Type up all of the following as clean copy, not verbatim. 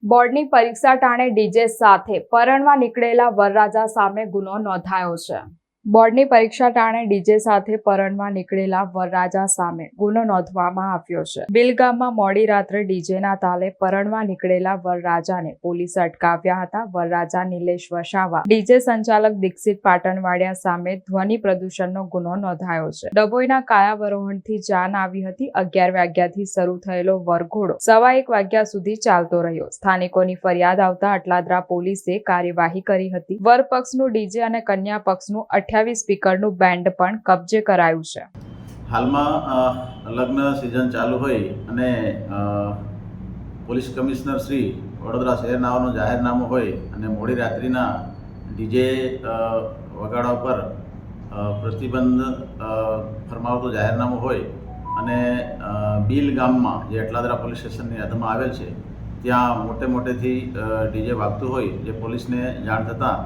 બોર્ડની પરીક્ષા ટાણે ડીજે સાથે પરણવા નીકળેલા વરરાજા સામે ગુનો નોંધાયો છે। બોર્ડની પરીક્ષા ટાણે ડીજે સાથે પરણવા નીકળેલા વરરાજા સામે ગુનો નોંધવામાં આવ્યો છે। બિલગામમાં મોડી રાત્રે ડીજેના તાલે પરણવા નીકળેલા વરરાજાને પોલીસે અટકાવ્યા હતા। વરરાજા નિલેશ વસાવા ડીજે સંચાલક દીક્ષિત પાટણવાડિયા સામે ધ્વનિ પ્રદૂષણનો ગુનો નોંધાયો છે। ડભોઈના કાયાવરોહણથી જાન આવી હતી। 11 વાગ્યાથી શરૂ થયેલો વરઘોડો 1:15 વાગ્યા સુધી ચાલતો રહ્યો। સ્થાનિકોની ફરિયાદ આવતા અટલાદરા પોલીસે કાર્યવાહી કરી હતી। વર પક્ષનું ડીજે અને કન્યા પક્ષનું 28 સ્પીકરનું બેન્ડ પણ કબજે કરાયું છે। હાલમાં લગ્ન સિઝન ચાલુ હોય અને પોલીસ કમિશનર શ્રી વડોદરા શહેરનાઓનું જાહેરનામું હોય અને મોડી રાત્રિના ડીજે વગાડવા પર પ્રતિબંધ ફરમાવતું જાહેરનામું હોય અને બિલ ગામમાં જે અટલાદરા પોલીસ સ્ટેશનની હદમાં આવેલ છે ત્યાં મોટેથી ડીજે વાગતું હોય જે પોલીસને જાણ થતાં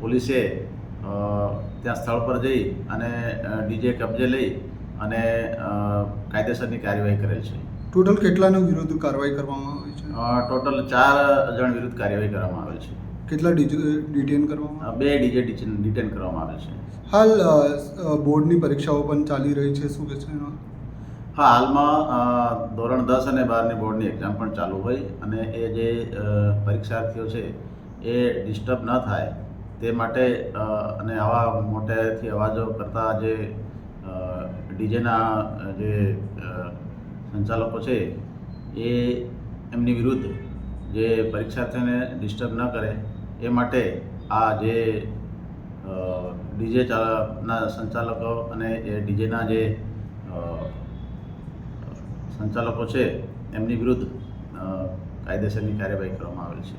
પોલીસે ત્યાં સ્થળ પર જઈ અને ડીજે કબજે લઈ અને કાયદેસરની કાર્યવાહી કરેલ છે। ટોટલ કેટલાનો વિરુદ્ધ કાર્યવાહી કરવામાં આવી છે? ટોટલ 4 જણ વિરુદ્ધ કાર્યવાહી કરવામાં આવેલ છે। કેટલા ડિટેન કરવામાં? 2 ડીજે ડિટેન કરવામાં આવેલ છે। હાલ બોર્ડની પરીક્ષાઓ પણ ચાલી રહી છે, શું કહે છે એમાં? હા, હાલમાં ધોરણ 10 અને 12ની બોર્ડની એક્ઝામ પણ ચાલુ હોય અને એ જે પરીક્ષાર્થીઓ છે એ ડિસ્ટર્બ ન થાય તે માટે અને આવા મોટેથી અવાજો કરતા જે ડીજેના જે સંચાલકો છે એ એમની વિરુદ્ધ જે પરીક્ષાર્થીઓને ડિસ્ટર્બ ન કરે એ માટે આ જે ડીજેના સંચાલકો અને એ ડીજેના જે સંચાલકો છે એમની વિરુદ્ધ કાયદેસરની કાર્યવાહી કરવામાં આવેલ છે।